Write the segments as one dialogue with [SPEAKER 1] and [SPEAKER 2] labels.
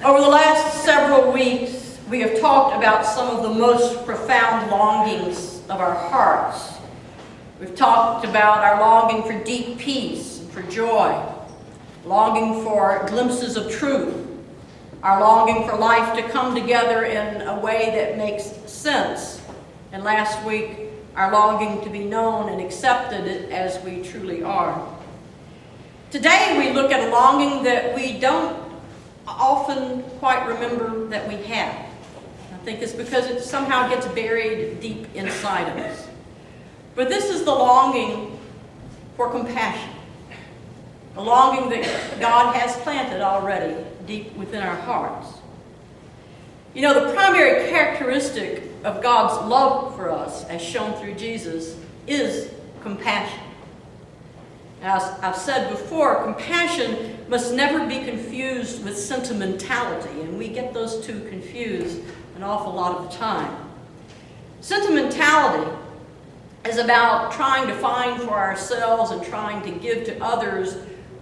[SPEAKER 1] Over the last several weeks, we have talked about some of the most profound longings of our hearts. We've talked about our longing for deep peace and for joy, longing for glimpses of truth, our longing for life to come together in a way that makes sense, and last week, our longing to be known and accepted as we truly are. Today, we look at a longing that we don't often quite remember that we have. I think it's because it somehow gets buried deep inside of us. But this is the longing for compassion, a longing that God has planted already deep within our hearts. You know, the primary characteristic of God's love for us, as shown through Jesus, is compassion. As I've said before, compassion must never be confused with sentimentality, and we get those two confused an awful lot of the time. Sentimentality is about trying to find for ourselves and trying to give to others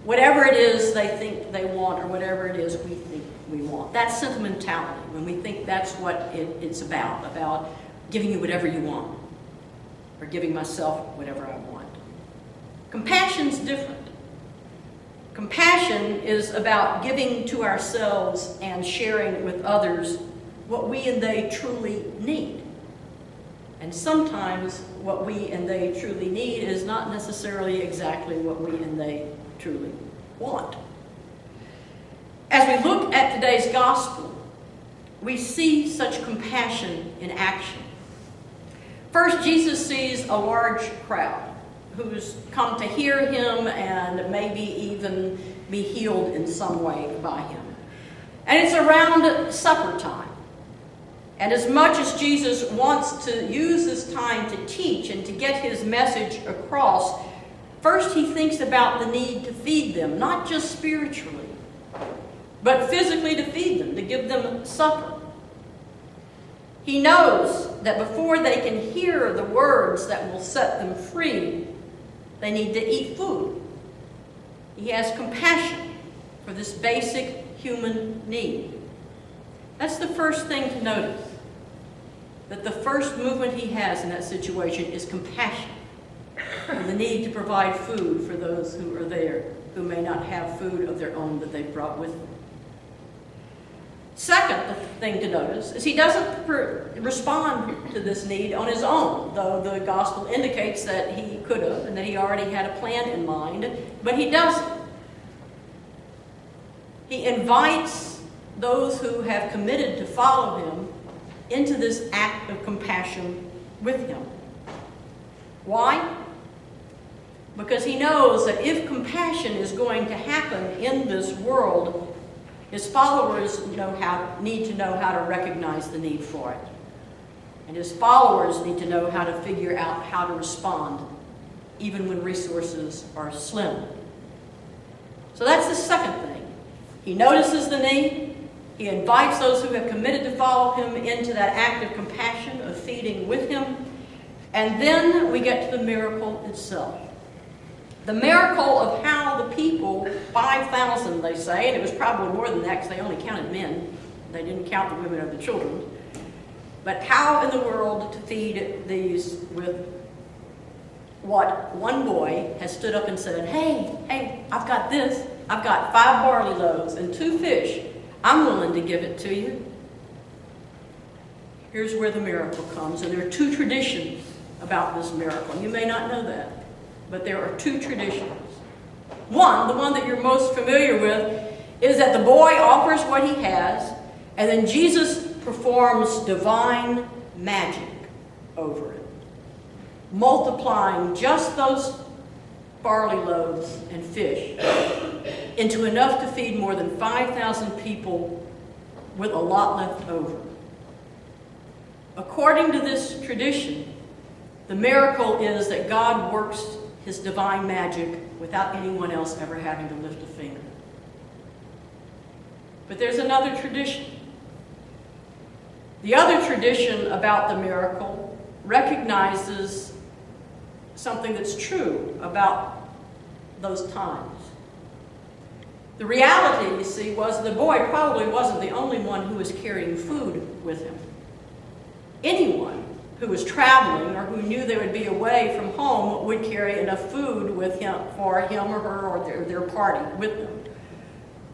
[SPEAKER 1] whatever it is they think they want or whatever it is we think we want. That's sentimentality, when we think that's what it's about giving you whatever you want or giving myself whatever I want. Compassion's different. Compassion is about giving to ourselves and sharing with others what we and they truly need. And sometimes what we and they truly need is not necessarily exactly what we and they truly want. As we look at today's gospel, we see such compassion in action. First, Jesus sees a large crowd who's come to hear him and maybe even be healed in some way by him. And it's around supper time. And as much as Jesus wants to use this time to teach and to get his message across, first he thinks about the need to feed them, not just spiritually, but physically to feed them, to give them supper. He knows that before they can hear the words that will set them free, they need to eat food. He has compassion for this basic human need. That's the first thing to notice. That the first movement he has in that situation is compassion for the need to provide food for those who are there, who may not have food of their own that they've brought with them. Second thing to notice is he doesn't respond to this need on his own, though the gospel indicates that he could have and that he already had a plan in mind, but he doesn't. He invites those who have committed to follow him into this act of compassion with him. Why? Because he knows that if compassion is going to happen in this world, his followers need to know how to recognize the need for it. And his followers need to know how to figure out how to respond, even when resources are slim. So that's the second thing. He notices the need. He invites those who have committed to follow him into that act of compassion, of feeding with him. And then we get to the miracle itself. The miracle of how the people, 5,000 they say, and it was probably more than that because they only counted men. They didn't count the women or the children. But how in the world to feed these with what one boy has stood up and said, hey, I've got this. I've got 5 barley loaves and 2 fish. I'm willing to give it to you. Here's where the miracle comes. And there are 2 traditions about this miracle. You may not know that. But there are 2 traditions. One, the one that you're most familiar with, is that the boy offers what he has, and then Jesus performs divine magic over it, multiplying just those barley loaves and fish into enough to feed more than 5,000 people with a lot left over. According to this tradition, the miracle is that God works his divine magic without anyone else ever having to lift a finger. But there's another tradition. The other tradition about the miracle recognizes something that's true about those times. The reality, you see, was the boy probably wasn't the only one who was carrying food with him. Anyone who was traveling or who knew they would be away from home would carry enough food with him for him or her or their party with them.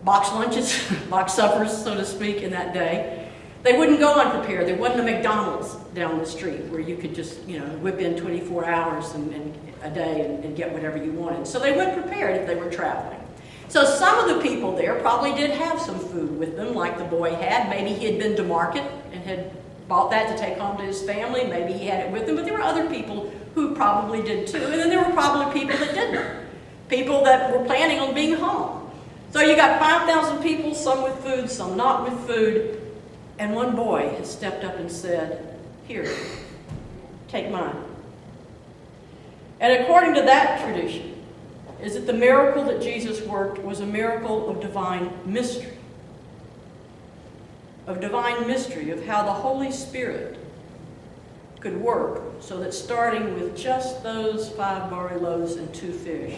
[SPEAKER 1] Box lunches, box suppers, so to speak, in that day. They wouldn't go unprepared. There wasn't a McDonald's down the street where you could just, whip in 24 hours and a day and get whatever you wanted. So they went prepared if they were traveling. So some of the people there probably did have some food with them, like the boy had. Maybe he had been to market and had bought that to take home to his family. Maybe he had it with him, but there were other people who probably did too. And then there were probably people that didn't. People that were planning on being home. So you got 5,000 people, some with food, some not with food. And one boy has stepped up and said, "Here, take mine." And according to that tradition, is that the miracle that Jesus worked was a miracle of divine mystery. Of divine mystery, of how the Holy Spirit could work so that starting with just those 5 barley loaves and 2 fish,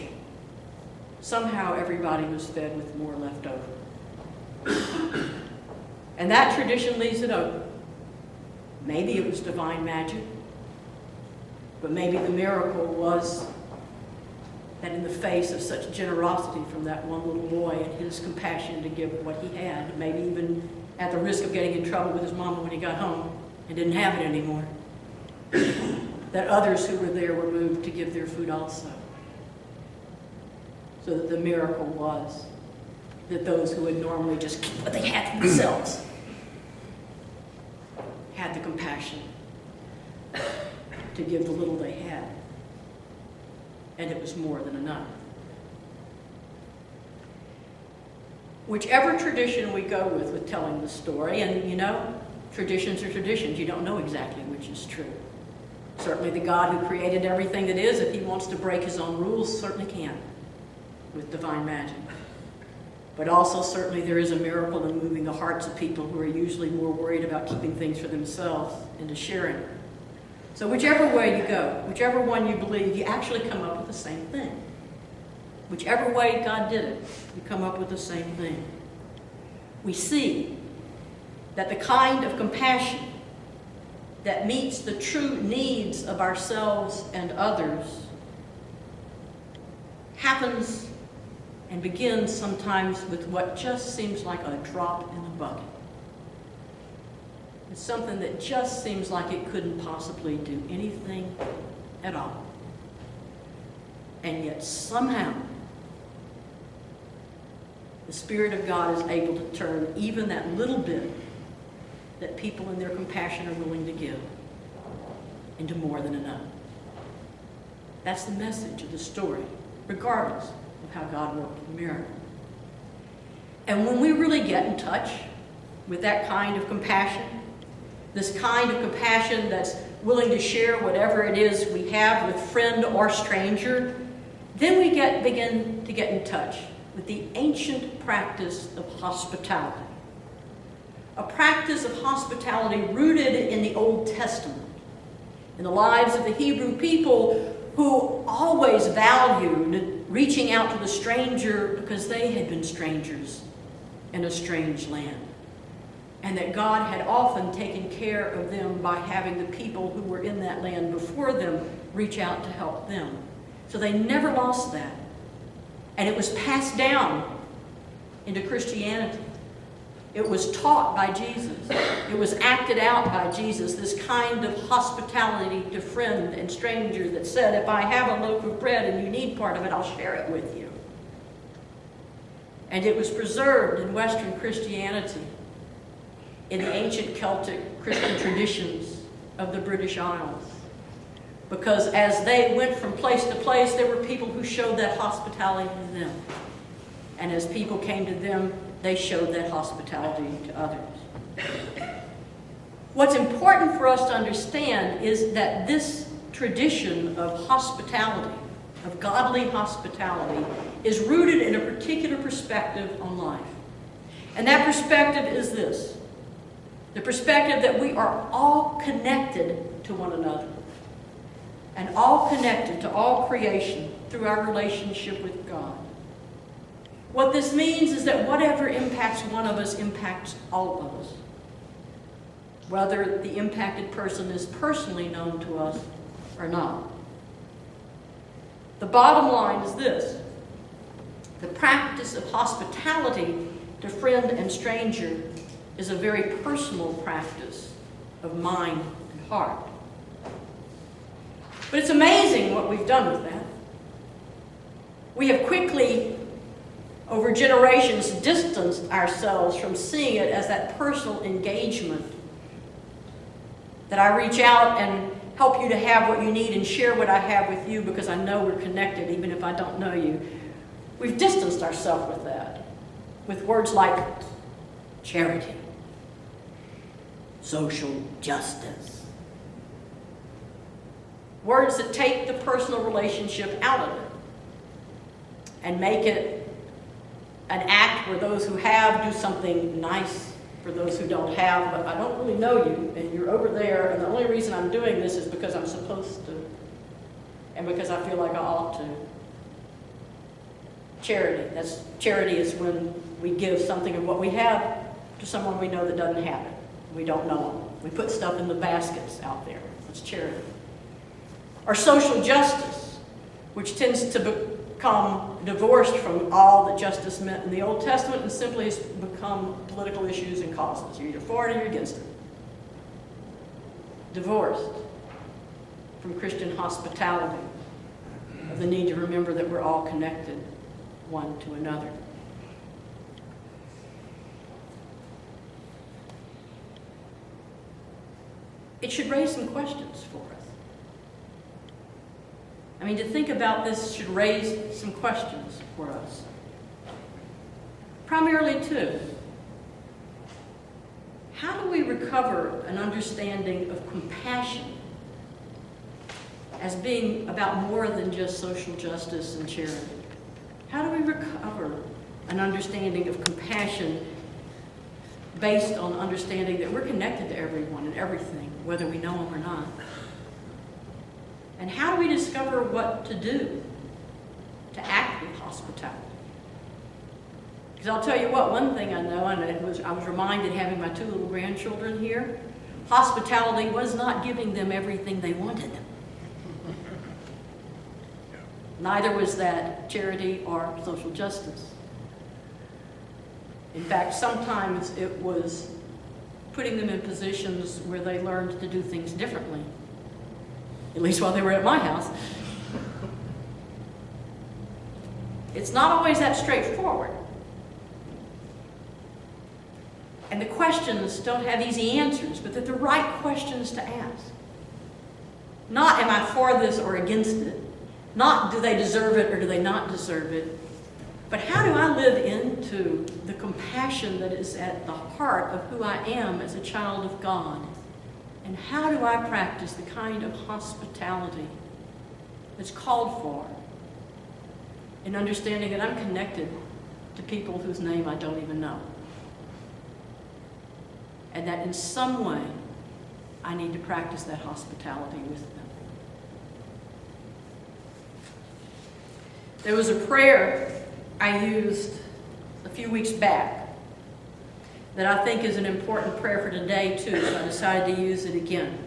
[SPEAKER 1] somehow everybody was fed with more left over. And that tradition leaves it open. Maybe it was divine magic, but maybe the miracle was that in the face of such generosity from that one little boy and his compassion to give what he had, maybe even at the risk of getting in trouble with his mama when he got home and didn't have it anymore, that others who were there were moved to give their food also. So that the miracle was that those who would normally just keep what they had for themselves had the compassion to give the little they had. And it was more than enough. Whichever tradition we go with telling the story, and traditions are traditions. You don't know exactly which is true. Certainly the God who created everything that is, if he wants to break his own rules, certainly can with divine magic. But also certainly there is a miracle in moving the hearts of people who are usually more worried about keeping things for themselves into sharing. So whichever way you go, whichever one you believe, you actually come up with the same thing. Whichever way God did it, you come up with the same thing. We see that the kind of compassion that meets the true needs of ourselves and others happens and begins sometimes with what just seems like a drop in the bucket. It's something that just seems like it couldn't possibly do anything at all. And yet somehow, the Spirit of God is able to turn even that little bit that people in their compassion are willing to give into more than enough. That's the message of the story, regardless of how God worked the miracle. And when we really get in touch with that kind of compassion, this kind of compassion that's willing to share whatever it is we have with friend or stranger, then we begin to get in touch with the ancient practice of hospitality. A practice of hospitality rooted in the Old Testament, in the lives of the Hebrew people who always valued reaching out to the stranger because they had been strangers in a strange land. And that God had often taken care of them by having the people who were in that land before them reach out to help them. So they never lost that. And it was passed down into Christianity. It was taught by Jesus. It was acted out by Jesus, this kind of hospitality to friend and stranger that said, if I have a loaf of bread and you need part of it, I'll share it with you. And it was preserved in Western Christianity, in the ancient Celtic Christian traditions of the British Isles. Because as they went from place to place, there were people who showed that hospitality to them. And as people came to them, they showed that hospitality to others. What's important for us to understand is that this tradition of hospitality, of godly hospitality, is rooted in a particular perspective on life. And that perspective is this: the perspective that we are all connected to one another and all connected to all creation through our relationship with God. What this means is that whatever impacts one of us impacts all of us, whether the impacted person is personally known to us or not. The bottom line is this: the practice of hospitality to friend and stranger is a very personal practice of mind and heart. But it's amazing what we've done with that. We have quickly, over generations, distanced ourselves from seeing it as that personal engagement, that I reach out and help you to have what you need and share what I have with you because I know we're connected even if I don't know you. We've distanced ourselves with that, with words like charity, social justice, words that take the personal relationship out of it and make it an act where those who have do something nice for those who don't have, but I don't really know you, and you're over there, and the only reason I'm doing this is because I'm supposed to, and because I feel like I ought to. Charity is when we give something of what we have to someone we know that doesn't have it. We don't know them. We put stuff in the baskets out there. That's charity. Or social justice, which tends to become divorced from all that justice meant in the Old Testament and simply has become political issues and causes. You're either for it or you're against it. Divorced from Christian hospitality, of the need to remember that we're all connected one to another. It should raise some questions for us. I mean, to think about this should raise some questions for us. Primarily two. How do we recover an understanding of compassion as being about more than just social justice and charity? How do we recover an understanding of compassion based on understanding that we're connected to everyone and everything, whether we know them or not? And how do we discover what to do to act with hospitality? Because I'll tell you what, one thing I know, and I was reminded having my two little grandchildren here, hospitality was not giving them everything they wanted. Neither was that charity or social justice. In fact, sometimes it was putting them in positions where they learned to do things differently, at least while they were at my house. It's not always that straightforward. And the questions don't have easy answers, but they're the right questions to ask. Not am I for this or against it? Not do they deserve it or do they not deserve it? But how do I live into the compassion that is at the heart of who I am as a child of God? And how do I practice the kind of hospitality that's called for in understanding that I'm connected to people whose name I don't even know? And that in some way, I need to practice that hospitality with them. There was a prayer I used a few weeks back that I think is an important prayer for today too, so I decided to use it again.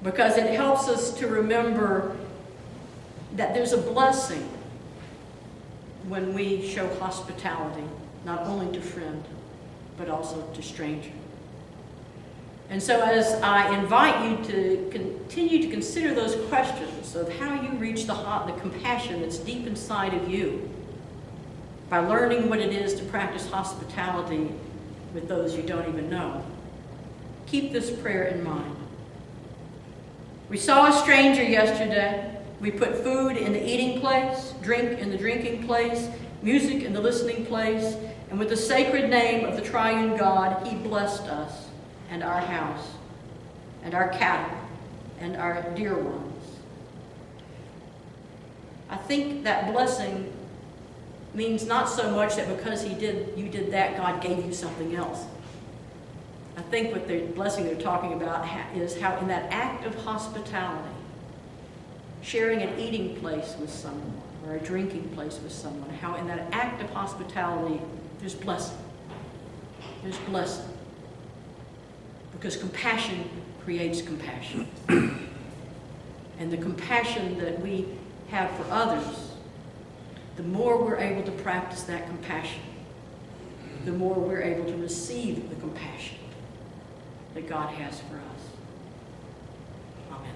[SPEAKER 1] Because it helps us to remember that there's a blessing when we show hospitality, not only to friend, but also to stranger. And so as I invite you to continue to consider those questions of how you reach the compassion that's deep inside of you by learning what it is to practice hospitality with those you don't even know, keep this prayer in mind. We saw a stranger yesterday. We put food in the eating place, drink in the drinking place, music in the listening place, and with the sacred name of the triune God, he blessed us and our house and our cattle and our dear ones. I think that blessing means not so much that because you did that, God gave you something else. I think what the blessing they're talking about is how in that act of hospitality, sharing an eating place with someone, or a drinking place with someone, how in that act of hospitality, there's blessing. There's blessing. Because compassion creates compassion. And the compassion that we have for others, the more we're able to practice that compassion, the more we're able to receive the compassion that God has for us. Amen.